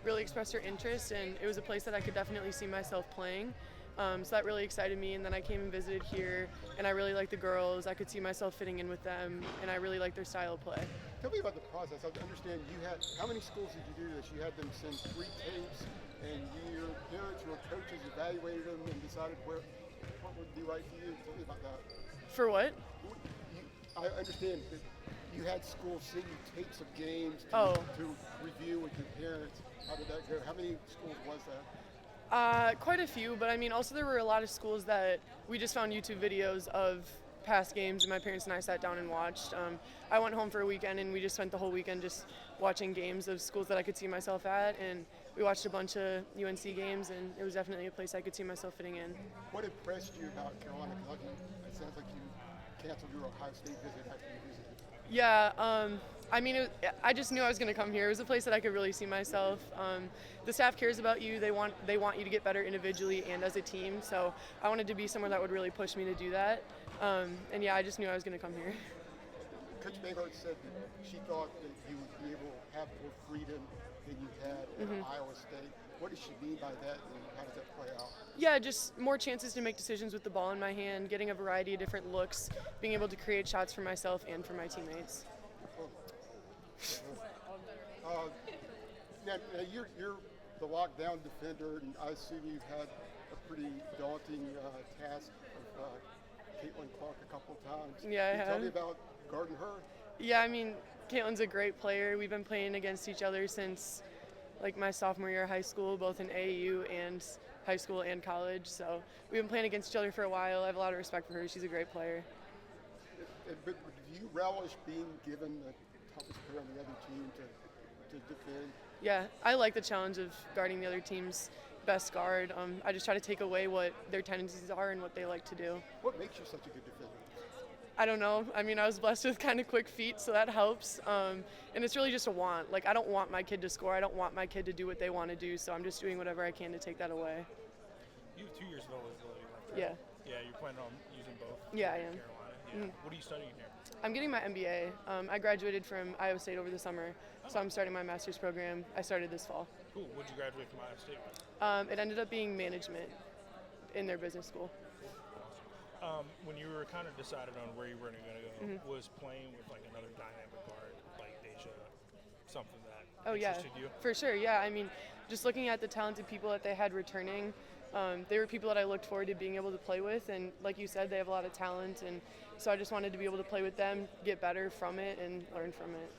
really expressed her interest, and it was a place that I could definitely see myself playing. So that really excited me, and then I came and visited here, and I really liked the girls. I could see myself fitting in with them, and I really liked their style of play. Tell me about the process. I understand how many schools did you do this? You had them send 3 tapes, and your parents or coaches evaluated them and decided what would be right for you. Tell me about that. For what? I understand that you had schools send you tapes of games to review with your parents. How did that go? How many schools was that? Quite a few, but I mean, also there were a lot of schools that we just found YouTube videos of past games, and my parents and I sat down and watched. I went home for a weekend, and we just spent the whole weekend just watching games of schools that I could see myself at, and we watched a bunch of UNC games, and it was definitely a place I could see myself fitting in. What impressed you about Carolina? Because it sounds like you canceled your Ohio State visit after you visited. Yeah, I mean, I just knew I was going to come here. It was a place that I could really see myself. The staff cares about you. They want you to get better individually and as a team. So I wanted to be somewhere that would really push me to do that. And yeah, I just knew I was going to come here. Coach Banghart said that she thought that you would be able to have more freedom than you had at Iowa State. What does she mean by that, and how does that play out? Yeah, just more chances to make decisions with the ball in my hand, getting a variety of different looks, being able to create shots for myself and for my teammates. Now you're the lockdown defender, and I assume you've had a pretty daunting task of Caitlin Clark a couple of times. Yeah, I have. Tell me about guarding her. Yeah, I mean, Caitlin's a great player. We've been playing against each other since like my sophomore year of high school, both in AAU and high school and college. So we've been playing against each other for a while. I have a lot of respect for her. She's a great player. But do you relish being given the toughest player on the other team to defend? Yeah, I like the challenge of guarding the other team's best guard. I just try to take away what their tendencies are and what they like to do. What makes you such a good defender? I don't know. I mean, I was blessed with kind of quick feet, so that helps. And it's really just a want. Like, I don't want my kid to score. I don't want my kid to do what they want to do, so I'm just doing whatever I can to take that away. You have 2 years of eligibility left, right? Yeah. Yeah, you're planning on using both? Yeah, I am. Carolina? Yeah. What are you studying here? I'm getting my MBA. I graduated from Iowa State over the summer, so I'm starting my master's program. I started this fall. Cool. What did you graduate from Iowa State with? It ended up being management in their business school. When you were kind of decided on where you were going to go, was playing with like another dynamic guard like Deja something that interested you? For sure. Yeah, I mean, just looking at the talented people that they had returning, they were people that I looked forward to being able to play with, and like you said, they have a lot of talent, and so I just wanted to be able to play with them, get better from it, and learn from it.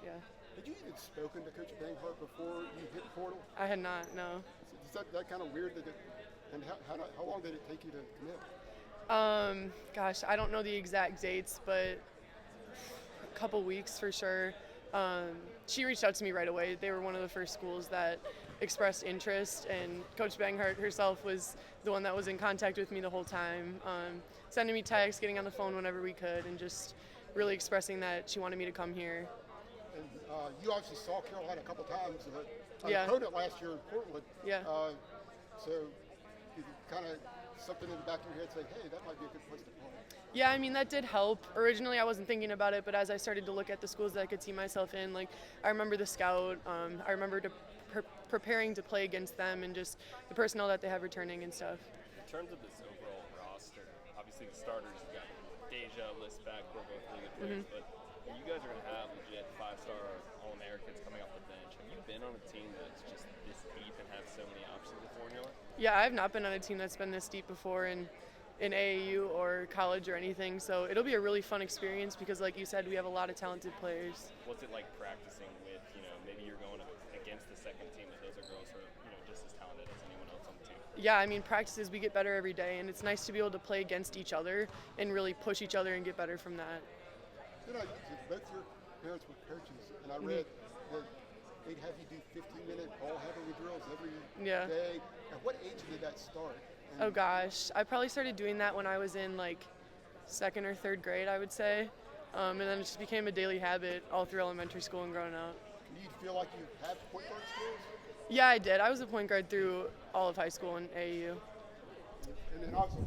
Yeah. Had you even spoken to Coach Banghart before you hit the portal? I had not, no. Is that kind of weird? And how long did it take you to commit? Gosh, I don't know the exact dates, but a couple weeks for sure. She reached out to me right away. They were one of the first schools that expressed interest, and Coach Banghart herself was the one that was in contact with me the whole time, sending me texts, getting on the phone whenever we could, and just really expressing that she wanted me to come here. And you obviously saw Carolina a couple times, an Yeah. opponent last year in Portland. Yeah. So you kind of something in the back of your head say, hey, that might be a good place to play. Yeah, I mean, that did help. Originally, I wasn't thinking about it, but as I started to look at the schools that I could see myself in, like, I remember the scout, I remember preparing to play against them, and just the personnel that they have returning and stuff. In terms of this overall roster, obviously the starters, you got Deja, Listback, who are both really good players, but you guys are going to have legit 5-star All-Americans coming off the bench. Have you been on a team that's just this deep and has so many options of formula? Yeah, I've not been on a team that's been this deep before in AAU or college or anything, so it'll be a really fun experience because, like you said, we have a lot of talented players. What's it like practicing with, maybe you're going against the second team, but those are girls who are, just as talented as anyone else on the team? Yeah, I mean, practices, we get better every day, and it's nice to be able to play against each other and really push each other and get better from that. Both your parents were coaches, and I read that they'd have you do 15-minute ball handling drills every day. At what age did that start? Oh gosh, I probably started doing that when I was in like 2nd or 3rd grade, I would say, and then it just became a daily habit all through elementary school and growing up. Do you feel like you had point guard skills? Yeah, I did. I was a point guard through all of high school and AAU. And then obviously